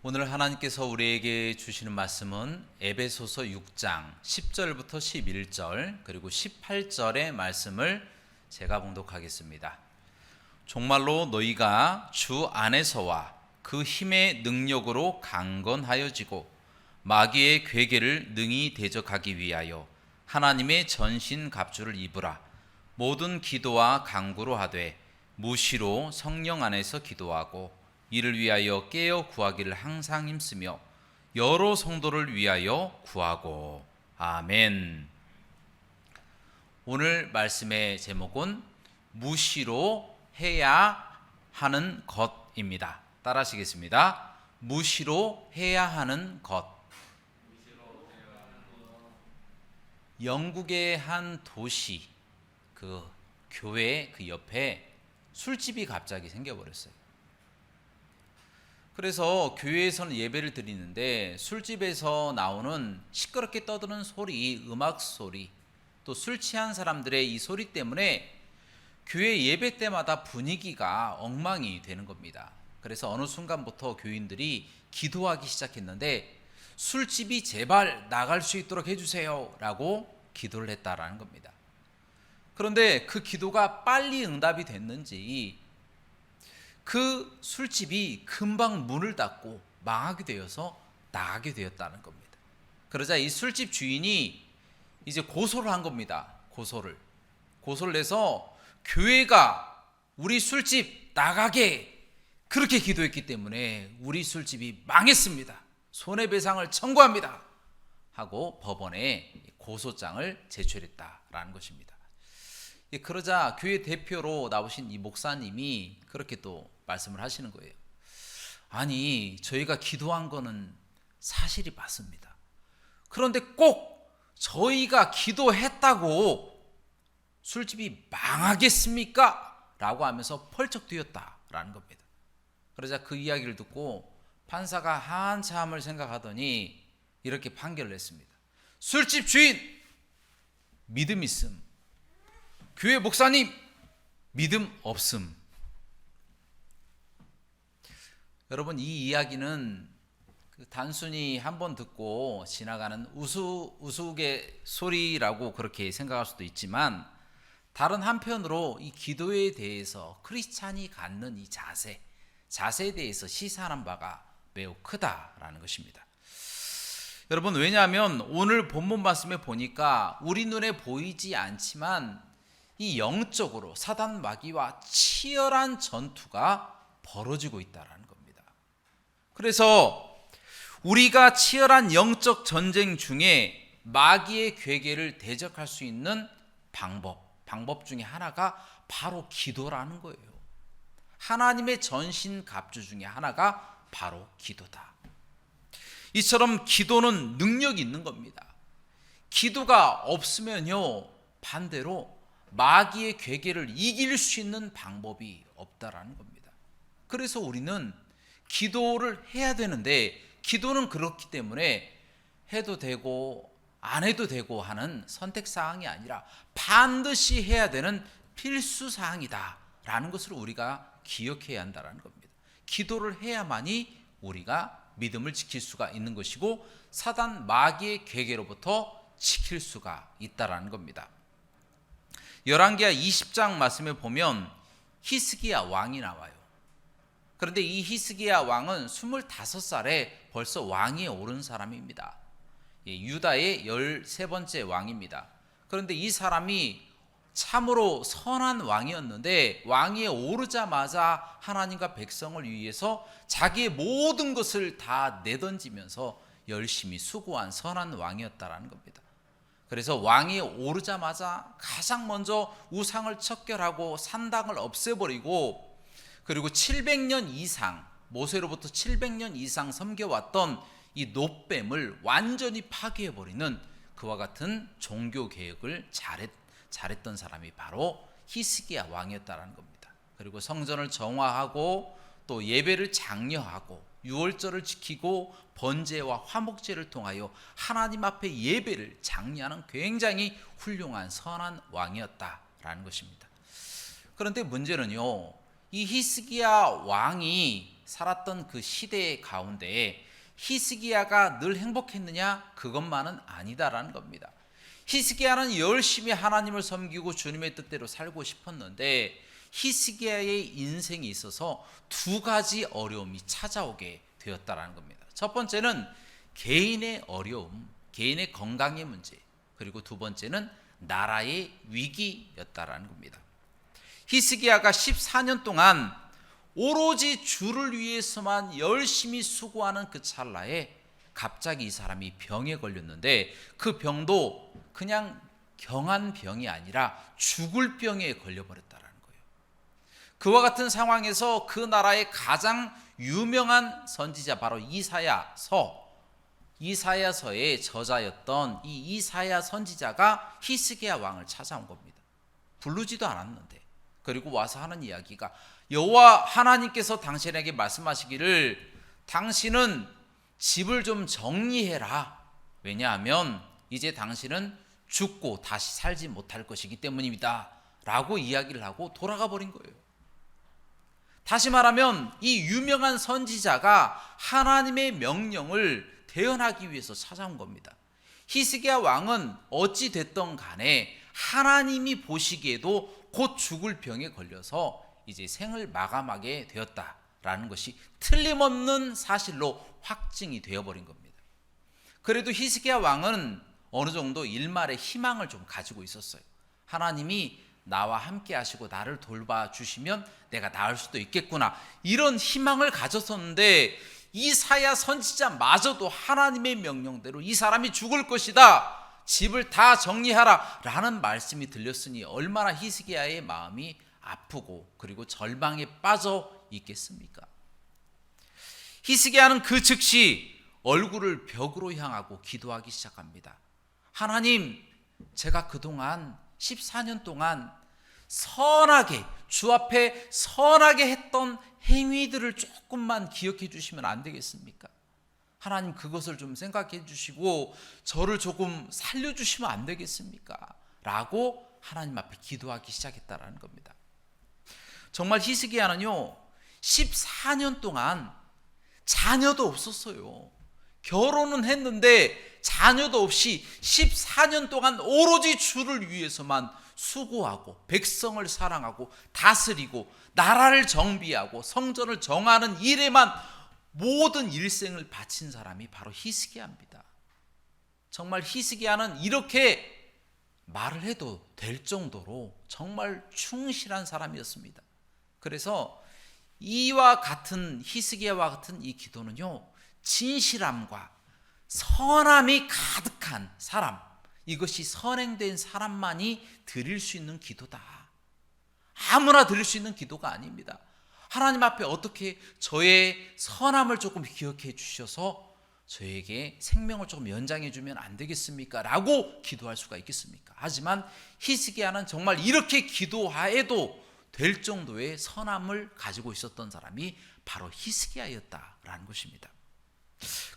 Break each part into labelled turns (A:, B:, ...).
A: 오늘 하나님께서 우리에게 주시는 말씀은 에베소서 6장 10절부터 11절 그리고 18절의 말씀을 제가 봉독하겠습니다. 정말로 너희가 주 안에서와 그 힘의 능력으로 강건하여지고 마귀의 괴계를 능히 대적하기 위하여 하나님의 전신 갑주를 입으라. 모든 기도와 간구로 하되 무시로 성령 안에서 기도하고 이를 위하여 깨어 구하기를 항상 힘쓰며 여러 성도를 위하여 구하고. 아멘. 오늘 말씀의 제목은 무시로 해야 하는 것입니다. 따라 하시겠습니다. 무시로 해야 하는 것. 영국의 한 도시 그 교회 그 옆에 술집이 갑자기 생겨버렸어요. 그래서 교회에서는 예배를 드리는데 술집에서 나오는 시끄럽게 떠드는 소리, 음악 소리, 또 술 취한 사람들의 이 소리 때문에 교회 예배 때마다 분위기가 엉망이 되는 겁니다. 그래서 어느 순간부터 교인들이 기도하기 시작했는데 술집이 제발 나갈 수 있도록 해주세요 라고 기도를 했다라는 겁니다. 그런데 그 기도가 빨리 응답이 됐는지 그 술집이 금방 문을 닫고 망하게 되어서 나가게 되었다는 겁니다. 그러자 이 술집 주인이 이제 고소를 한 겁니다. 고소를 내서 교회가 우리 술집 나가게 그렇게 기도했기 때문에 우리 술집이 망했습니다. 손해배상을 청구합니다 하고 법원에 고소장을 제출했다라는 것입니다. 그러자 교회 대표로 나오신 이 목사님이 그렇게 또 말씀을 하시는 거예요. 아니, 저희가 기도한 거는 사실이 맞습니다. 그런데 꼭 저희가 기도했다고 술집이 망하겠습니까? 라고 하면서 펄쩍 뛰었다라는 겁니다. 그러자 그 이야기를 듣고 판사가 한참을 생각하더니 이렇게 판결을 했습니다. 술집 주인 믿음 있음, 교회 목사님 믿음 없음. 여러분, 이 이야기는 단순히 한번 듣고 지나가는 우스갯소리라고 그렇게 생각할 수도 있지만 다른 한편으로 이 기도에 대해서 크리스찬이 갖는 이 자세에 대해서 시사하는 바가 매우 크다라는 것입니다. 여러분, 왜냐하면 오늘 본문 말씀에 보니까 우리 눈에 보이지 않지만 이 영적으로 사단 마귀와 치열한 전투가 벌어지고 있다는 겁니다. 그래서 우리가 치열한 영적 전쟁 중에 마귀의 괴계를 대적할 수 있는 방법 중에 하나가 바로 기도라는 거예요. 하나님의 전신 갑주 중에 하나가 바로 기도다. 이처럼 기도는 능력이 있는 겁니다. 기도가 없으면요, 반대로 마귀의 괴계를 이길 수 있는 방법이 없다라는 겁니다. 그래서 우리는 기도를 해야 되는데 기도는 그렇기 때문에 해도 되고 안 해도 되고 하는 선택사항이 아니라 반드시 해야 되는 필수사항이다라는 것을 우리가 기억해야 한다는 겁니다. 기도를 해야만이 우리가 믿음을 지킬 수가 있는 것이고 사단 마귀의 괴계로부터 지킬 수가 있다라는 겁니다. 열왕기하 20장 말씀에 보면 히스기야 왕이 나와요. 그런데 이 히스기야 왕은 25살에 벌써 왕위에 오른 사람입니다. 유다의 13번째 왕입니다. 그런데 이 사람이 참으로 선한 왕이었는데 왕위에 오르자마자 하나님과 백성을 위해서 자기의 모든 것을 다 내던지면서 열심히 수고한 선한 왕이었다라는 겁니다. 그래서 왕위에 오르자마자 가장 먼저 우상을 척결하고 산당을 없애버리고 그리고 700년 이상 모세로부터 700년 이상 섬겨왔던 이 놋뱀을 완전히 파괴해버리는 그와 같은 종교 개혁을 잘했던 사람이 바로 히스기야 왕이었다라는 겁니다. 그리고 성전을 정화하고 또 예배를 장려하고 유월절을 지키고 번제와 화목제를 통하여 하나님 앞에 예배를 장려하는 굉장히 훌륭한 선한 왕이었다라는 것입니다. 그런데 문제는요, 이 히스기야 왕이 살았던 그 시대 가운데 히스기야가 늘 행복했느냐? 그것만은 아니다라는 겁니다. 히스기야는 열심히 하나님을 섬기고 주님의 뜻대로 살고 싶었는데 히스기야의 인생에 있어서 두 가지 어려움이 찾아오게 되었다라는 겁니다. 첫 번째는 개인의 어려움, 개인의 건강의 문제, 그리고 두 번째는 나라의 위기였다라는 겁니다. 히스기야가 14년 동안 오로지 주를 위해서만 열심히 수고하는 그 찰나에 갑자기 이 사람이 병에 걸렸는데 그 병도 그냥 경한 병이 아니라 죽을 병에 걸려버렸다는 거예요. 그와 같은 상황에서 그 나라의 가장 유명한 선지자 바로 이사야서의 저자였던 이 이사야 선지자가 히스기야 왕을 찾아온 겁니다. 부르지도 않았는데. 그리고 와서 하는 이야기가 여호와 하나님께서 당신에게 말씀하시기를 당신은 집을 좀 정리해라. 왜냐하면 이제 당신은 죽고 다시 살지 못할 것이기 때문입니다. 라고 이야기를 하고 돌아가 버린 거예요. 다시 말하면 이 유명한 선지자가 하나님의 명령을 대언하기 위해서 찾아온 겁니다. 히스기야 왕은 어찌 됐던 간에 하나님이 보시기에도 곧 죽을 병에 걸려서 이제 생을 마감하게 되었다라는 것이 틀림없는 사실로 확증이 되어버린 겁니다. 그래도 히스기야 왕은 어느 정도 일말의 희망을 좀 가지고 있었어요. 하나님이 나와 함께 하시고 나를 돌봐주시면 내가 나을 수도 있겠구나, 이런 희망을 가졌었는데 이사야 선지자마저도 하나님의 명령대로 이 사람이 죽을 것이다, 집을 다 정리하라 라는 말씀이 들렸으니 얼마나 히스기야의 마음이 아프고 그리고 절망에 빠져 있겠습니까? 히스기야는 그 즉시 얼굴을 벽으로 향하고 기도하기 시작합니다. 하나님, 제가 그동안 14년 동안 선하게, 주 앞에 선하게 했던 행위들을 조금만 기억해 주시면 안 되겠습니까? 하나님, 그것을 좀 생각해 주시고 저를 조금 살려주시면 안 되겠습니까? 라고 하나님 앞에 기도하기 시작했다라는 겁니다. 정말 히스기야는요 14년 동안 자녀도 없었어요. 결혼은 했는데 자녀도 없이 14년 동안 오로지 주를 위해서만 수고하고 백성을 사랑하고 다스리고 나라를 정비하고 성전을 정하는 일에만 모든 일생을 바친 사람이 바로 히스기야입니다. 정말 히스기야는 이렇게 말을 해도 될 정도로 정말 충실한 사람이었습니다. 그래서 이와 같은 히스기야와 같은 이 기도는요 진실함과 선함이 가득한 사람, 이것이 선행된 사람만이 드릴 수 있는 기도다. 아무나 드릴 수 있는 기도가 아닙니다. 하나님 앞에 어떻게 저의 선함을 조금 기억해 주셔서 저에게 생명을 조금 연장해 주면 안 되겠습니까? 라고 기도할 수가 있겠습니까? 하지만 히스기야는 정말 이렇게 기도해도 될 정도의 선함을 가지고 있었던 사람이 바로 히스기야였다라는 것입니다.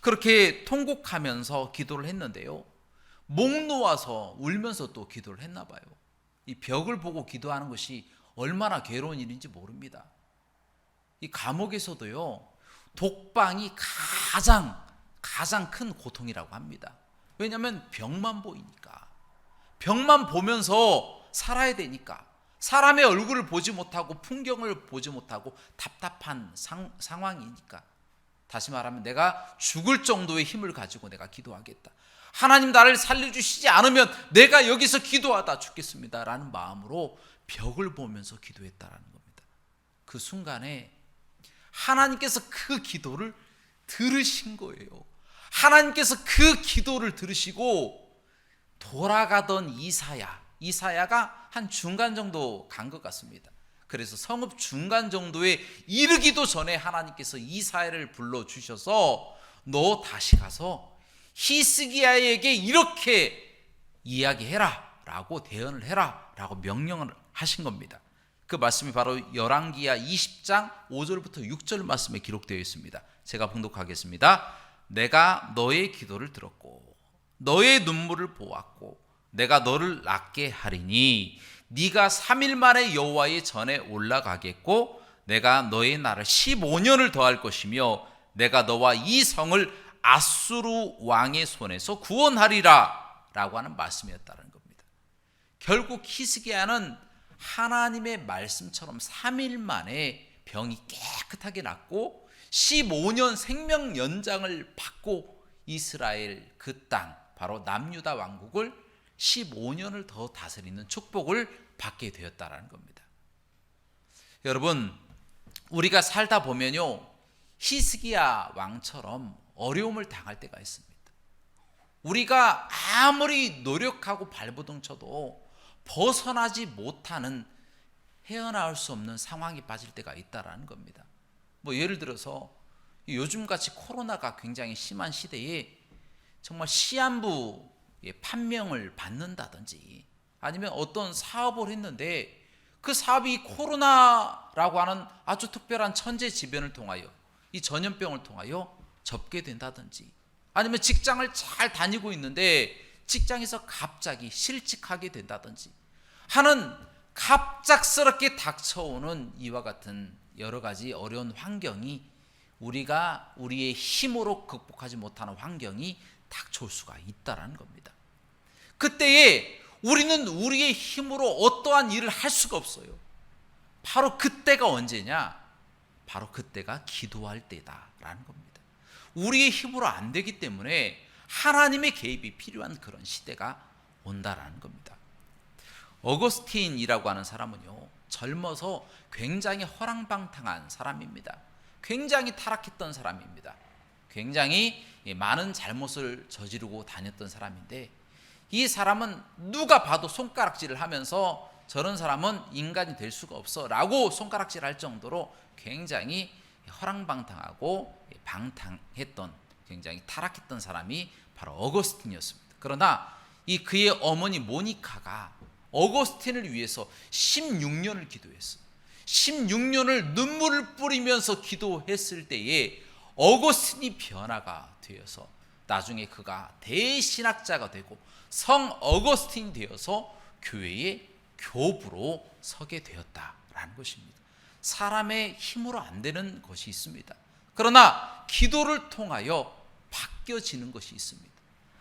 A: 그렇게 통곡하면서 기도를 했는데요, 목 놓아서 울면서 또 기도를 했나 봐요. 이 벽을 보고 기도하는 것이 얼마나 괴로운 일인지 모릅니다. 이 감옥에서도요 독방이 가장 큰 고통이라고 합니다. 왜냐하면 벽만 보이니까, 벽만 보면서 살아야 되니까, 사람의 얼굴을 보지 못하고 풍경을 보지 못하고 답답한 상황이니까. 다시 말하면 내가 죽을 정도의 힘을 가지고 내가 기도하겠다, 하나님 나를 살려주시지 않으면 내가 여기서 기도하다 죽겠습니다 라는 마음으로 벽을 보면서 기도했다라는 겁니다. 그 순간에 하나님께서 그 기도를 들으신 거예요. 하나님께서 그 기도를 들으시고 돌아가던 이사야가 한 중간 정도 간 것 같습니다. 그래서 성읍 중간 정도에 이르기도 전에 하나님께서 이사야를 불러주셔서 너 다시 가서 히스기야에게 이렇게 이야기해라 라고 대언을 해라 라고 명령을 하신 겁니다. 그 말씀이 바로 열왕기야 20장 5절부터 6절 말씀에 기록되어 있습니다. 제가 봉독하겠습니다. 내가 너의 기도를 들었고 너의 눈물을 보았고 내가 너를 낫게 하리니 네가 3일 만에 여호와의 전에 올라가겠고 내가 너의 날을 15년을 더할 것이며 내가 너와 이 성을 아수르 왕의 손에서 구원하리라 라고 하는 말씀이었다는 겁니다. 결국 히스기야는 하나님의 말씀처럼 3일 만에 병이 깨끗하게 낫고 15년 생명 연장을 받고 이스라엘 그 땅 바로 남유다 왕국을 15년을 더 다스리는 축복을 받게 되었다는 겁니다. 여러분, 우리가 살다 보면요, 히스기야 왕처럼 어려움을 당할 때가 있습니다. 우리가 아무리 노력하고 발버둥 쳐도 벗어나지 못하는, 헤어나올 수 없는 상황에 빠질 때가 있다라는 겁니다. 예를 들어서 요즘같이 코로나가 굉장히 심한 시대에 정말 시한부의 판명을 받는다든지 아니면 어떤 사업을 했는데 그 사업이 코로나라고 하는 아주 특별한 천재지변을 통하여, 이 전염병을 통하여 접게 된다든지, 아니면 직장을 잘 다니고 있는데 직장에서 갑자기 실직하게 된다든지 하는 갑작스럽게 닥쳐오는 이와 같은 여러 가지 어려운 환경이, 우리가 우리의 힘으로 극복하지 못하는 환경이 닥쳐올 수가 있다라는 겁니다. 그때에 우리는 우리의 힘으로 어떠한 일을 할 수가 없어요. 바로 그때가 언제냐? 바로 그때가 기도할 때다라는 겁니다. 우리의 힘으로 안 되기 때문에 하나님의 개입이 필요한 그런 시대가 온다라는 겁니다. 어거스틴이라고 하는 사람은요, 젊어서 굉장히 허랑방탕한 사람입니다. 굉장히 타락했던 사람입니다. 굉장히 많은 잘못을 저지르고 다녔던 사람인데, 이 사람은 누가 봐도 손가락질을 하면서 저런 사람은 인간이 될 수가 없어 라고 손가락질할 정도로 굉장히 허랑방탕하고 방탕했던, 굉장히 타락했던 사람이 바로 어거스틴이었습니다. 그러나 이 그의 어머니 모니카가 어거스틴을 위해서 16년을 기도했어요. 16년을 눈물을 뿌리면서 기도했을 때에 어거스틴이 변화가 되어서 나중에 그가 대신학자가 되고 성 어거스틴이 되어서 교회의 교부로 서게 되었다라는 것입니다. 사람의 힘으로 안 되는 것이 있습니다. 그러나 기도를 통하여 바뀌어지는 것이 있습니다.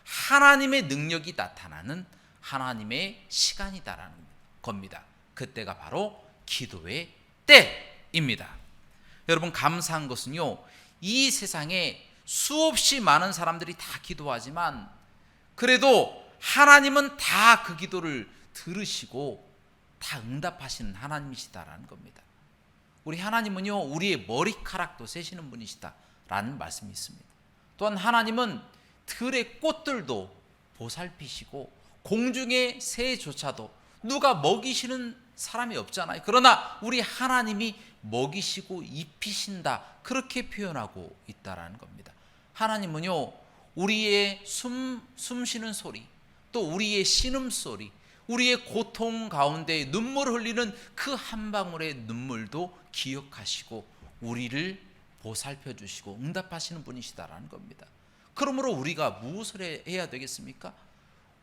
A: 하나님의 능력이 나타나는 하나님의 시간이다라는 겁니다. 그때가 바로 기도의 때입니다. 여러분, 감사한 것은요, 이 세상에 수없이 많은 사람들이 다 기도하지만 그래도 하나님은 다 그 기도를 들으시고 다 응답하시는 하나님이시다라는 겁니다. 우리 하나님은요, 우리의 머리카락도 세시는 분이시다라는 말씀이 있습니다. 또한 하나님은 들의 꽃들도 보살피시고 공중의 새조차도 누가 먹이시는 사람이 없잖아요. 그러나 우리 하나님이 먹이시고 입히신다, 그렇게 표현하고 있다라는 겁니다. 하나님은요, 우리의 숨쉬는 소리, 또 우리의 신음소리, 우리의 고통 가운데 눈물 흘리는 그 한 방울의 눈물도 기억하시고 우리를 보살펴 주시고 응답하시는 분이시다라는 겁니다. 그러므로 우리가 무엇을 해야 되겠습니까?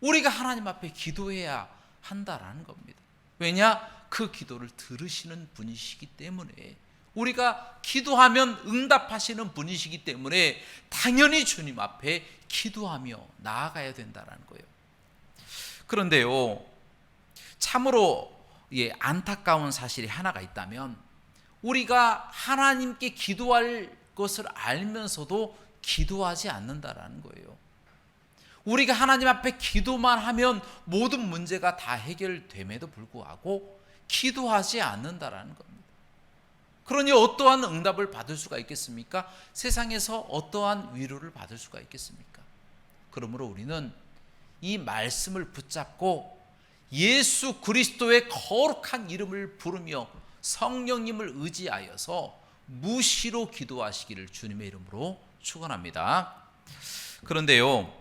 A: 우리가 하나님 앞에 기도해야 한다라는 겁니다. 왜냐? 그 기도를 들으시는 분이시기 때문에, 우리가 기도하면 응답하시는 분이시기 때문에 당연히 주님 앞에 기도하며 나아가야 된다는 거예요. 그런데요, 참으로 안타까운 사실이 하나가 있다면, 우리가 하나님께 기도할 것을 알면서도 기도하지 않는다라는 거예요. 우리가 하나님 앞에 기도만 하면 모든 문제가 다 해결됨에도 불구하고 기도하지 않는다라는 겁니다. 그러니 어떠한 응답을 받을 수가 있겠습니까? 세상에서 어떠한 위로를 받을 수가 있겠습니까? 그러므로 우리는 이 말씀을 붙잡고 예수 그리스도의 거룩한 이름을 부르며 성령님을 의지하여서 무시로 기도하시기를 주님의 이름으로 축원합니다. 그런데요,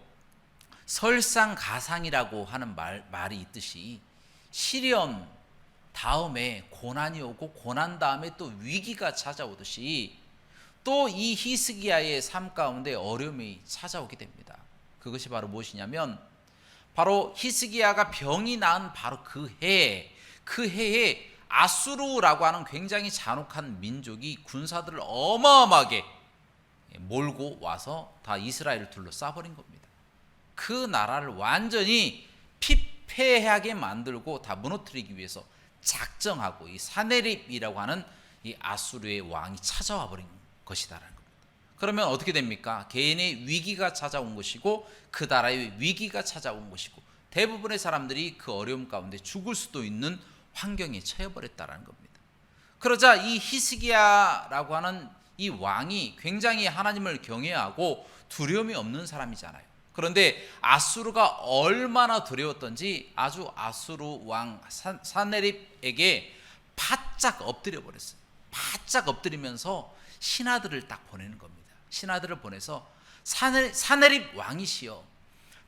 A: 설상가상이라고 하는 말이 있듯이 시련 다음에 고난이 오고 고난 다음에 또 위기가 찾아오듯이 또 이 히스기야의 삶 가운데 어려움이 찾아오게 됩니다. 그것이 바로 무엇이냐면, 바로 히스기야가 병이 나은 바로 그 해에 그 해에 아수르라고 하는 굉장히 잔혹한 민족이 군사들을 어마어마하게 몰고 와서 다 이스라엘을 둘러싸버린 겁니다. 그 나라를 완전히 피폐하게 만들고 다 무너뜨리기 위해서 작정하고 이 사네립이라고 하는 이 아수르의 왕이 찾아와 버린 것이다라는 겁니다. 그러면 어떻게 됩니까? 개인의 위기가 찾아온 것이고 그 나라의 위기가 찾아온 것이고 대부분의 사람들이 그 어려움 가운데 죽을 수도 있는 환경에 처해버렸다라는 겁니다. 그러자 이 히스기야라고 하는 이 왕이 굉장히 하나님을 경외하고 두려움이 없는 사람이잖아요. 그런데 아수르가 얼마나 두려웠던지 아주 아수르 왕 사네립에게 바짝 엎드려 버렸어요. 바짝 엎드리면서 신하들을 딱 보내는 겁니다. 신하들을 보내서 사네립 왕이시여,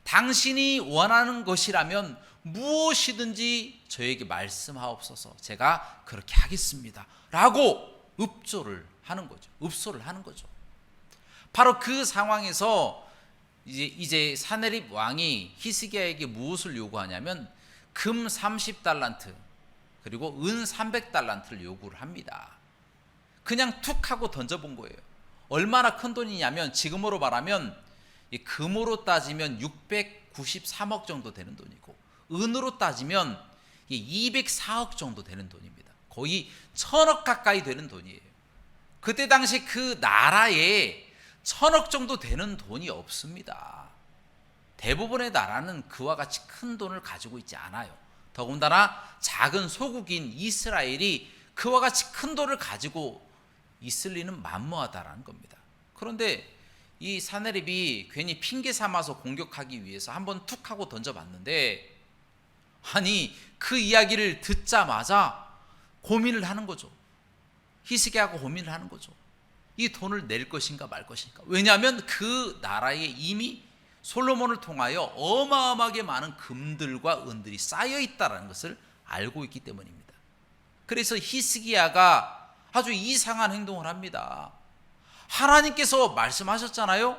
A: 당신이 원하는 것이라면 무엇이든지 저에게 말씀하옵소서, 제가 그렇게 하겠습니다 라고 읍소를 하는 거죠. 바로 그 상황에서 이제 사네립 왕이 히스기야에게 무엇을 요구하냐면 금 30달란트 그리고 은 300달란트를 요구를 합니다. 그냥 툭 하고 던져본 거예요. 얼마나 큰 돈이냐면 지금으로 말하면 금으로 따지면 693억 정도 되는 돈이고 은으로 따지면 204억 정도 되는 돈입니다. 거의 1000억 가까이 되는 돈이에요. 그때 당시 그 나라에 1000억 정도 되는 돈이 없습니다. 대부분의 나라는 그와 같이 큰 돈을 가지고 있지 않아요. 더군다나 작은 소국인 이스라엘이 그와 같이 큰 돈을 가지고 있을 리는 만무하다라는 겁니다. 그런데 이 사네립이 괜히 핑계 삼아서 공격하기 위해서 한번 툭 하고 던져봤는데, 아니 그 이야기를 듣자마자 고민을 하는 거죠. 히스기야가 고민을 하는 거죠. 이 돈을 낼 것인가 말 것인가. 왜냐하면 그 나라에 이미 솔로몬을 통하여 어마어마하게 많은 금들과 은들이 쌓여 있다는 것을 알고 있기 때문입니다. 그래서 히스기야가 아주 이상한 행동을 합니다. 하나님께서 말씀하셨잖아요.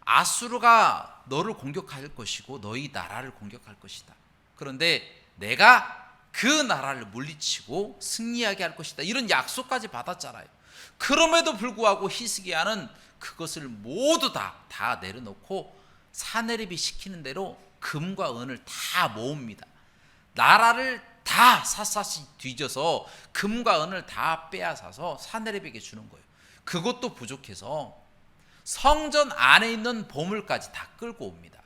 A: 아수르가 너를 공격할 것이고 너희 나라를 공격할 것이다. 그런데 내가 그 나라를 물리치고 승리하게 할 것이다. 이런 약속까지 받았잖아요. 그럼에도 불구하고 히스기야는 그것을 모두 다 내려놓고 사네립이 시키는 대로 금과 은을 다 모읍니다. 나라를 다 샅샅이 뒤져서 금과 은을 다 빼앗아서 사네립에게 주는 거예요. 그것도 부족해서 성전 안에 있는 보물까지 다 끌고 옵니다.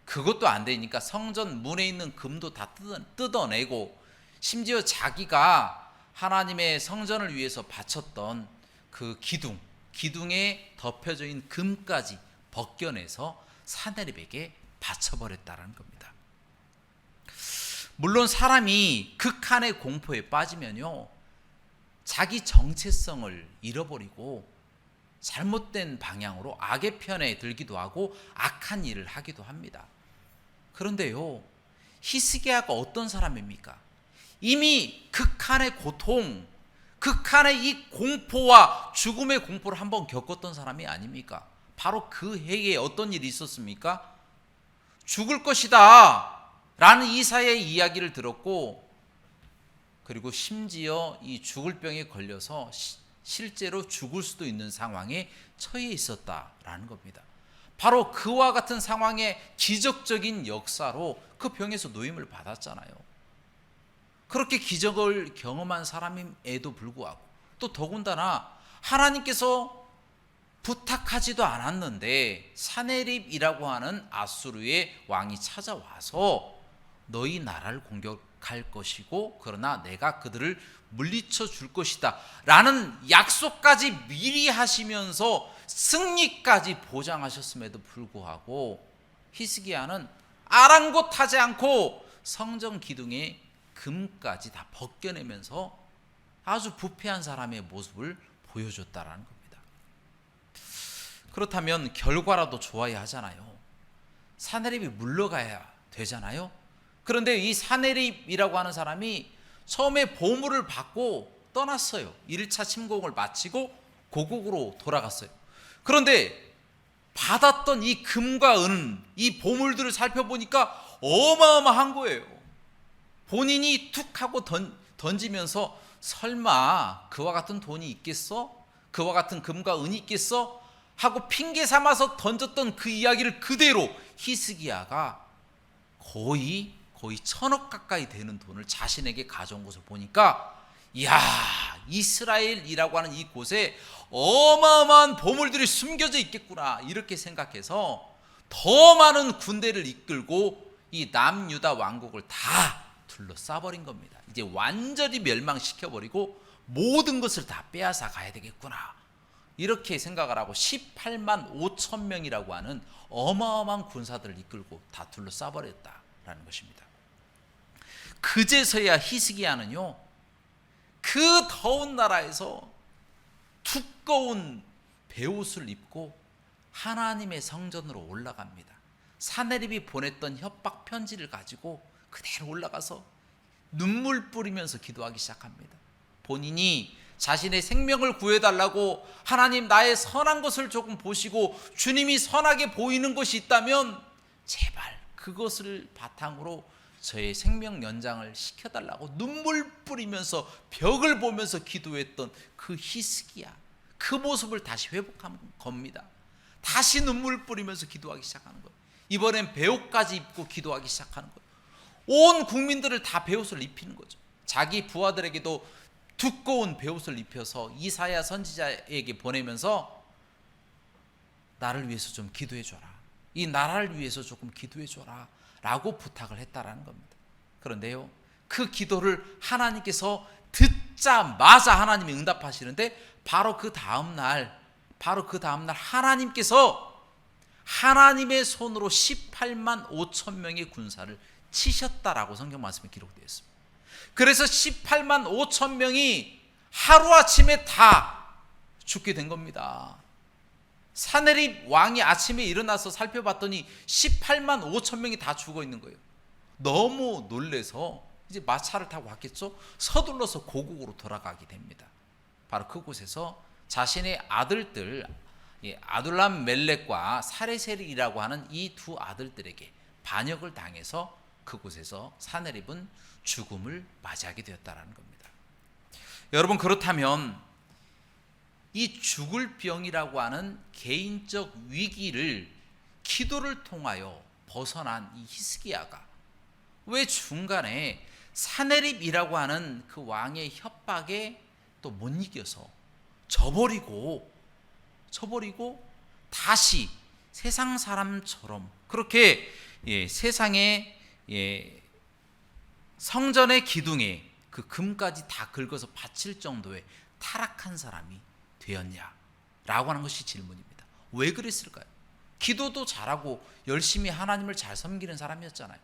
A: 그것도 안 되니까 성전 문에 있는 금도 다 뜯어내고 심지어 자기가 하나님의 성전을 위해서 바쳤던 그 기둥에 덮여져 있는 금까지 벗겨내서 사네립에게 바쳐버렸다는 겁니다. 물론 사람이 극한의 공포에 빠지면요, 자기 정체성을 잃어버리고 잘못된 방향으로 악의 편에 들기도 하고 악한 일을 하기도 합니다. 그런데요, 히스기야가 어떤 사람입니까? 이미 극한의 고통, 극한의 이 공포와 죽음의 공포를 한번 겪었던 사람이 아닙니까? 바로 그 해에 어떤 일이 있었습니까? 죽을 것이다 라는 이사야의 이야기를 들었고, 그리고 심지어 이 죽을 병에 걸려서 실제로 죽을 수도 있는 상황에 처해 있었다라는 겁니다. 바로 그와 같은 상황의 기적적인 역사로 그 병에서 노임을 받았잖아요. 그렇게 기적을 경험한 사람임에도 불구하고 또 더군다나 하나님께서 부탁하지도 않았는데 사네립이라고 하는 아수르의 왕이 찾아와서 너희 나라를 공격할 것이고 그러나 내가 그들을 물리쳐 줄 것이다 라는 약속까지 미리 하시면서 승리까지 보장하셨음에도 불구하고 히스기야는 아랑곳하지 않고 성전 기둥에 금까지 다 벗겨내면서 아주 부패한 사람의 모습을 보여줬다라는 겁니다. 그렇다면 결과라도 좋아야 하잖아요. 사네립이 물러가야 되잖아요. 그런데 이 사네립이라고 하는 사람이 처음에 보물을 받고 떠났어요. 1차 침공을 마치고 고국으로 돌아갔어요. 그런데 받았던 이 금과 은, 이 보물들을 살펴보니까 어마어마한 거예요. 본인이 툭 하고 던지면서 설마 그와 같은 돈이 있겠어? 그와 같은 금과 은이 있겠어? 하고 핑계 삼아서 던졌던 그 이야기를 그대로 히스기야가 거의 1,000억 가까이 되는 돈을 자신에게 가져온 것을 보니까, 이야, 이스라엘이라고 하는 이 곳에 어마어마한 보물들이 숨겨져 있겠구나, 이렇게 생각해서 더 많은 군대를 이끌고 이 남유다 왕국을 다 둘러싸버린 겁니다. 이제 완전히 멸망시켜버리고 모든 것을 다 빼앗아 가야 되겠구나, 이렇게 생각을 하고 18만 5천 명이라고 하는 어마어마한 군사들을 이끌고 다 둘러싸버렸다라는 것입니다. 그제서야 히스기야는요, 그 더운 나라에서 두꺼운 베옷을 입고 하나님의 성전으로 올라갑니다. 사내립이 보냈던 협박 편지를 가지고 그대로 올라가서 눈물 뿌리면서 기도하기 시작합니다. 본인이 자신의 생명을 구해달라고, 하나님 나의 선한 것을 조금 보시고 주님이 선하게 보이는 것이 있다면 제발 그것을 바탕으로 저의 생명 연장을 시켜달라고 눈물 뿌리면서 벽을 보면서 기도했던 그 히스기야, 그 모습을 다시 회복한 겁니다. 다시 눈물 뿌리면서 기도하기 시작하는 거예요. 이번엔 베옷까지 입고 기도하기 시작하는 거예요. 온 국민들을 다 베옷을 입히는 거죠. 자기 부하들에게도 두꺼운 베옷을 입혀서 이사야 선지자에게 보내면서 나를 위해서 좀 기도해 줘라, 이 나라를 위해서 조금 기도해 줘라 라고 부탁을 했다라는 겁니다. 그런데요, 그 기도를 하나님께서 듣자마자 하나님이 응답하시는데, 바로 그 다음날 하나님께서 하나님의 손으로 18만 5천 명의 군사를 치셨다라고 성경 말씀에 기록되어 있습니다. 그래서 18만 5천 명이 하루아침에 다 죽게 된 겁니다. 사내립 왕이 아침에 일어나서 살펴봤더니 18만 5천 명이 다 죽어 있는 거예요. 너무 놀래서 이제 마차를 타고 왔겠죠. 서둘러서 고국으로 돌아가게 됩니다. 바로 그곳에서 자신의 아들들, 아둘람 멜렉과 사레셀이라고 하는 이 두 아들들에게 반역을 당해서 그곳에서 사내립은 죽음을 맞이하게 되었다는 겁니다. 여러분, 그렇다면 이 죽을 병이라고 하는 개인적 위기를 기도를 통하여 벗어난 이 히스기야가 왜 중간에 사내립이라고 하는 그 왕의 협박에 또 못 이겨서 져버리고 다시 세상 사람처럼 그렇게 세상의 성전의 기둥에 그 금까지 다 긁어서 바칠 정도의 타락한 사람이 되었냐라고 하는 것이 질문입니다. 왜 그랬을까요? 기도도 잘하고 열심히 하나님을 잘 섬기는 사람이었잖아요.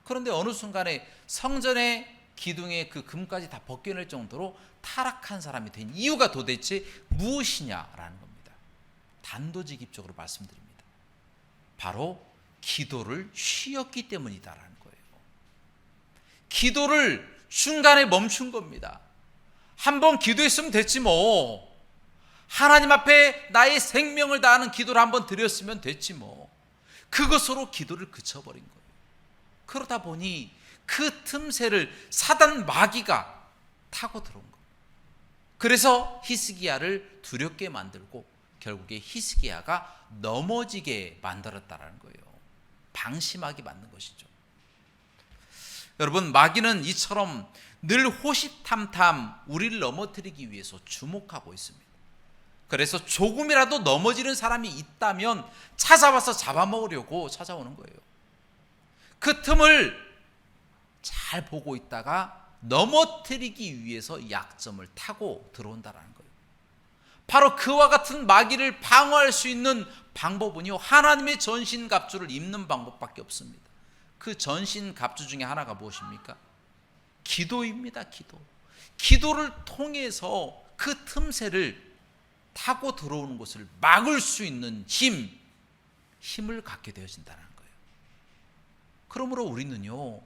A: 그런데 어느 순간에 성전의 기둥에 그 금까지 다 벗겨낼 정도로 타락한 사람이 된 이유가 도대체 무엇이냐라는 겁니다. 단도직입적으로 말씀드립니다. 바로 기도를 쉬었기 때문이다라는 거예요. 기도를 중간에 멈춘 겁니다. 한번 기도했으면 됐지 뭐. 하나님 앞에 나의 생명을 다하는 기도를 한번 드렸으면 됐지 뭐. 그것으로 기도를 그쳐버린 거예요. 그러다 보니 그 틈새를 사단 마귀가 타고 들어온 거예요. 그래서 히스기야를 두렵게 만들고 결국에 히스기야가 넘어지게 만들었다는 거예요. 방심하게 만든 것이죠. 여러분, 마귀는 이처럼 늘 호시탐탐 우리를 넘어뜨리기 위해서 주목하고 있습니다. 그래서 조금이라도 넘어지는 사람이 있다면 찾아와서 잡아먹으려고 찾아오는 거예요. 그 틈을 잘 보고 있다가 넘어뜨리기 위해서 약점을 타고 들어온다는 거예요. 바로 그와 같은 마귀를 방어할 수 있는 방법은요, 하나님의 전신갑주를 입는 방법밖에 없습니다. 그 전신갑주 중에 하나가 무엇입니까? 기도입니다. 기도를 통해서 그 틈새를 타고 들어오는 것을 막을 수 있는 힘을 갖게 되어진다는 거예요. 그러므로 우리는요,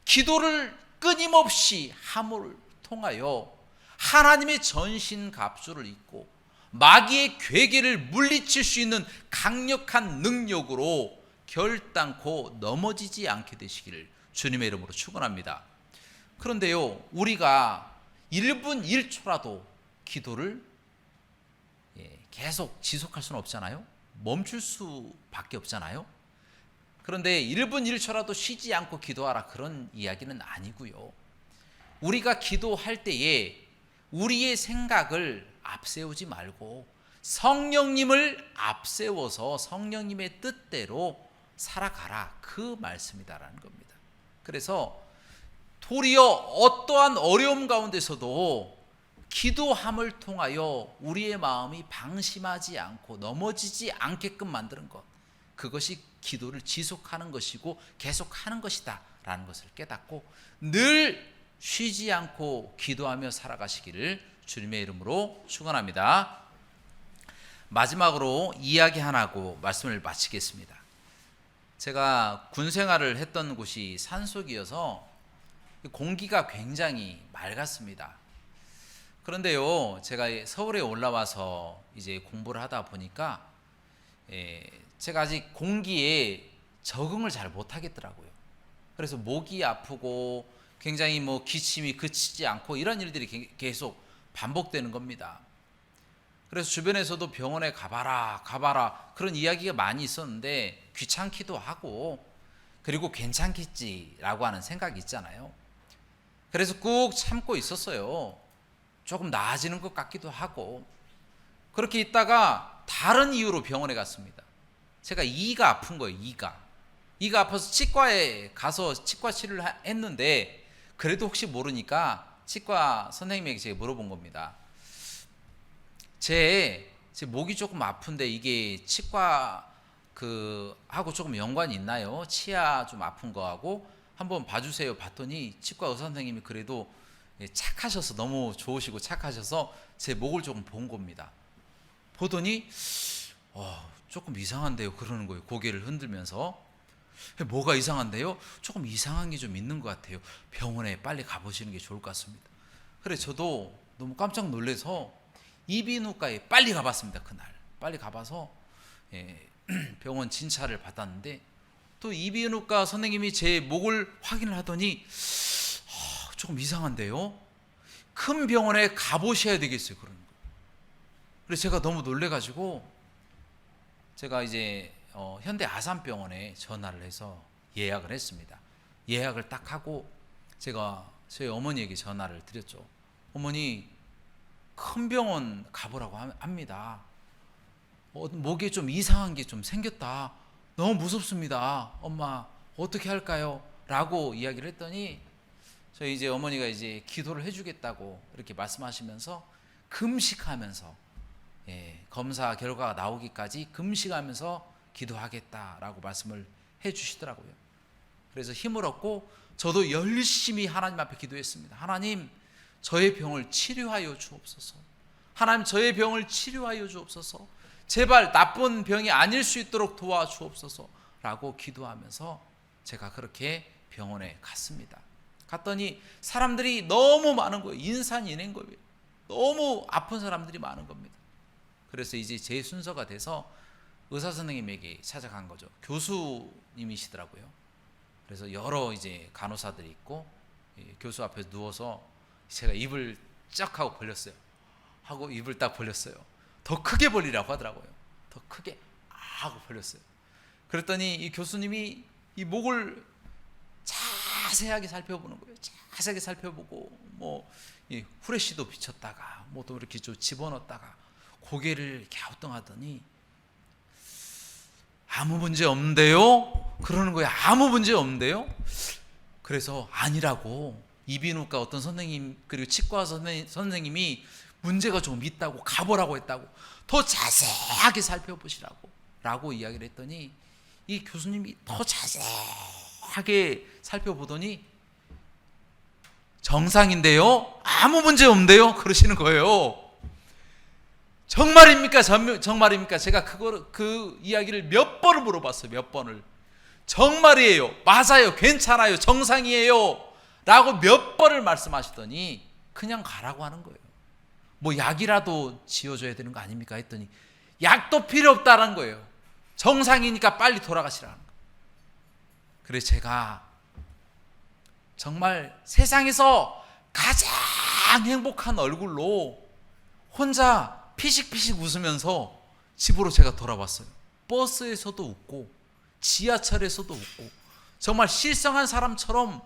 A: 기도를 끊임없이 함을 통하여 하나님의 전신갑주를 입고 마귀의 괴계를 물리칠 수 있는 강력한 능력으로 결단코 넘어지지 않게 되시기를 주님의 이름으로 축원합니다. 그런데요, 우리가 1분 1초라도 기도를 계속 지속할 수는 없잖아요. 멈출 수밖에 없잖아요. 그런데 1분 1초라도 쉬지 않고 기도하라, 그런 이야기는 아니고요. 우리가 기도할 때에 우리의 생각을 앞세우지 말고 성령님을 앞세워서 성령님의 뜻대로 살아가라, 그 말씀이다라는 겁니다. 그래서 도리어 어떠한 어려움 가운데서도 기도함을 통하여 우리의 마음이 방심하지 않고 넘어지지 않게끔 만드는 것, 그것이 기도를 지속하는 것이고 계속하는 것이다 라는 것을 깨닫고 늘 쉬지 않고 기도하며 살아가시기를 주님의 이름으로 축원합니다. 마지막으로 이야기 하나 하고 말씀을 마치겠습니다. 제가 군 생활을 했던 곳이 산속이어서 공기가 굉장히 맑았습니다. 그런데요, 제가 서울에 올라와서 이제 공부를 하다 보니까 제가 아직 공기에 적응을 잘 못하겠더라고요. 그래서 목이 아프고 굉장히 기침이 그치지 않고 이런 일들이 계속 반복되는 겁니다. 그래서 주변에서도 병원에 가봐라 그런 이야기가 많이 있었는데 귀찮기도 하고, 그리고 괜찮겠지라고 하는 생각이 있잖아요. 그래서 꾹 참고 있었어요. 조금 나아지는 것 같기도 하고. 그렇게 있다가 다른 이유로 병원에 갔습니다. 제가 이가 아픈 거예요. 이가 아파서 치과에 가서 치과 치료를 했는데, 그래도 혹시 모르니까 치과 선생님에게 제가 물어본 겁니다. 제 목이 조금 아픈데 이게 치과 하고 조금 연관이 있나요? 치아 좀 아픈 거하고 한번 봐주세요. 봤더니 치과 의사 선생님이 그래도 착하셔서, 너무 좋으시고 착하셔서 제 목을 조금 본 겁니다. 보더니 조금 이상한데요 그러는 거예요. 고개를 흔들면서. 뭐가 이상한데요? 조금 이상한 게 좀 있는 것 같아요. 병원에 빨리 가보시는 게 좋을 것 같습니다. 그래, 저도 너무 깜짝 놀라서 이비인후과에 빨리 가봤습니다. 그날 빨리 가봐서 병원 진찰을 받았는데, 또 이비인후과 선생님이 제 목을 확인을 하더니 조금 이상한데요, 큰 병원에 가보셔야 되겠어요 그러는 거예요. 그래서 제가 너무 놀래가지고 제가 이제 현대 아산병원에 전화를 해서 예약을 했습니다. 예약을 딱 하고 제가 저희 어머니에게 전화를 드렸죠. 어머니, 큰 병원 가보라고 합니다. 목에 좀 이상한 게 좀 생겼다. 너무 무섭습니다. 엄마, 어떻게 할까요? 라고 이야기를 했더니 저희 이제 어머니가 이제 기도를 해주겠다고 이렇게 말씀하시면서 금식하면서 검사 결과가 나오기까지 금식하면서 기도하겠다라고 말씀을 해주시더라고요. 그래서 힘을 얻고 저도 열심히 하나님 앞에 기도했습니다. 하나님, 저의 병을 치료하여 주옵소서. 하나님, 저의 병을 치료하여 주옵소서. 제발 나쁜 병이 아닐 수 있도록 도와주옵소서 라고 기도하면서 제가 그렇게 병원에 갔습니다. 갔더니 사람들이 너무 많은 거예요. 인산인해인 거예요. 너무 아픈 사람들이 많은 겁니다. 그래서 이제 제 순서가 돼서 의사 선생님에게 찾아간 거죠. 교수님이시더라고요. 그래서 여러 이제 간호사들이 있고 교수 앞에 누워서 제가 입을 쫙 하고 벌렸어요. 하고 입을 딱 벌렸어요. 더 크게 벌리라고 하더라고요. 더 크게 하고 벌렸어요. 그랬더니 이 교수님이 이 목을 자세하게 살펴보는 거예요. 자세하게 살펴보고 이 후레쉬도 비쳤다가 또 이렇게 좀 집어넣었다가 고개를 갸우뚱하더니 아무 문제 없는데요? 그러는 거예요. 아무 문제 없는데요? 그래서 아니라고, 이비인후과 어떤 선생님 그리고 치과 선생님이 문제가 좀 있다고 가보라고 했다고, 더 자세하게 살펴보시라고 라고 이야기를 했더니 이 교수님이 더 자세하게 살펴보더니 정상인데요? 아무 문제 없는데요? 그러시는 거예요. 정말입니까? 정말입니까? 제가 그 이야기를 몇 번을 물어봤어요. 몇 번을. 정말이에요. 맞아요. 괜찮아요. 정상이에요. 라고 몇 번을 말씀하시더니 그냥 가라고 하는 거예요. 약이라도 지어줘야 되는 거 아닙니까? 했더니 약도 필요 없다는 거예요. 정상이니까 빨리 돌아가시라는 거예요. 그래서 제가 정말 세상에서 가장 행복한 얼굴로 혼자 피식피식 웃으면서 집으로 제가 돌아왔어요. 버스에서도 웃고 지하철에서도 웃고 정말 실성한 사람처럼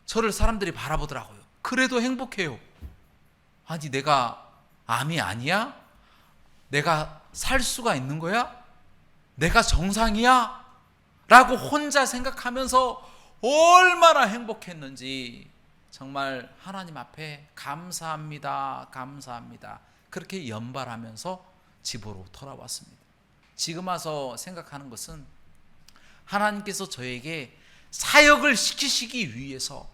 A: 저를 사람들이 바라보더라고요. 그래도 행복해요. 아니, 내가 암이 아니야? 내가 살 수가 있는 거야? 내가 정상이야? 라고 혼자 생각하면서 얼마나 행복했는지 정말 하나님 앞에 감사합니다, 감사합니다, 그렇게 연발하면서 집으로 돌아왔습니다. 지금 와서 생각하는 것은 하나님께서 저에게 사역을 시키시기 위해서,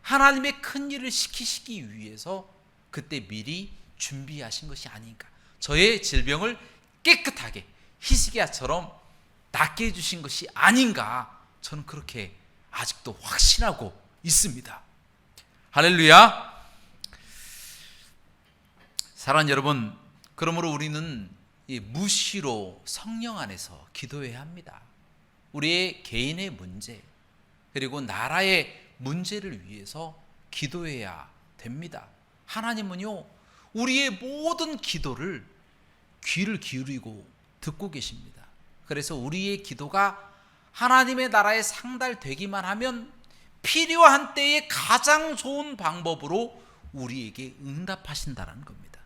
A: 하나님의 큰 일을 시키시기 위해서 그때 미리 준비하신 것이 아닌가, 저의 질병을 깨끗하게 히스기야처럼 낫게 해주신 것이 아닌가, 저는 그렇게 아직도 확신하고 있습니다. 할렐루야. 사랑하는 여러분, 그러므로 우리는 무시로 성령 안에서 기도해야 합니다. 우리의 개인의 문제 그리고 나라의 문제를 위해서 기도해야 됩니다. 하나님은요, 우리의 모든 기도를 귀를 기울이고 듣고 계십니다. 그래서 우리의 기도가 하나님의 나라에 상달되기만 하면 필요한 때에 가장 좋은 방법으로 우리에게 응답하신다는 겁니다.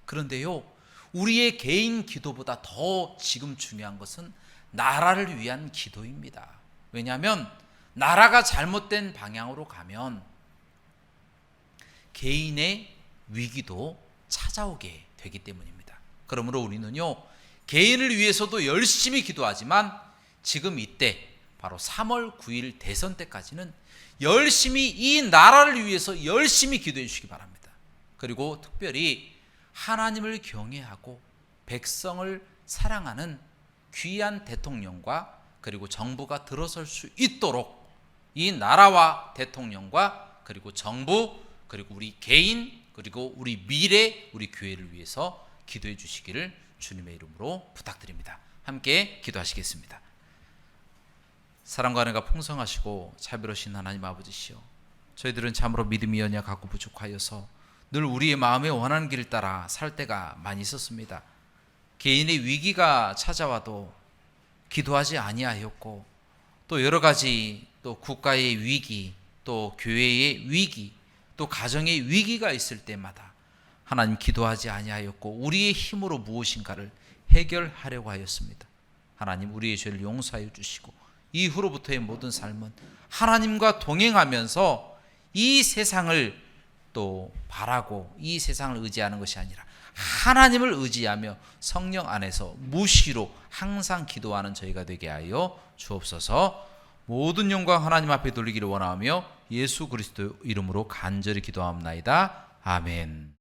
A: 그런데요, 우리의 개인 기도보다 더 지금 중요한 것은 나라를 위한 기도입니다. 왜냐하면 나라가 잘못된 방향으로 가면 개인의 위기도 찾아오게 되기 때문입니다. 그러므로 우리는요, 개인을 위해서도 열심히 기도하지만 지금 이때 바로 3월 9일 대선 때까지는 열심히 이 나라를 위해서 열심히 기도해 주시기 바랍니다. 그리고 특별히 하나님을 경외하고 백성을 사랑하는 귀한 대통령과 그리고 정부가 들어설 수 있도록 이 나라와 대통령과 그리고 정부 그리고 우리 개인 그리고 우리 미래 우리 교회를 위해서 기도해 주시기를 주님의 이름으로 부탁드립니다. 함께 기도하시겠습니다. 사랑과 은혜가 풍성하시고 자비로우신 하나님 아버지시여, 저희들은 참으로 믿음이 연약하고 부족하여서 늘 우리의 마음에 원하는 길을 따라 살 때가 많이 있었습니다. 개인의 위기가 찾아와도 기도하지 아니하였고, 또 여러 가지 또 국가의 위기, 또 교회의 위기, 또 가정의 위기가 있을 때마다 하나님 기도하지 아니하였고 우리의 힘으로 무엇인가를 해결하려고 하였습니다. 하나님, 우리의 죄를 용서하여 주시고 이후로부터의 모든 삶은 하나님과 동행하면서 이 세상을 또 바라고 이 세상을 의지하는 것이 아니라 하나님을 의지하며 성령 안에서 무시로 항상 기도하는 저희가 되게 하여 주옵소서. 모든 영광 하나님 앞에 돌리기를 원하며 예수 그리스도 이름으로 간절히 기도하옵나이다. 아멘.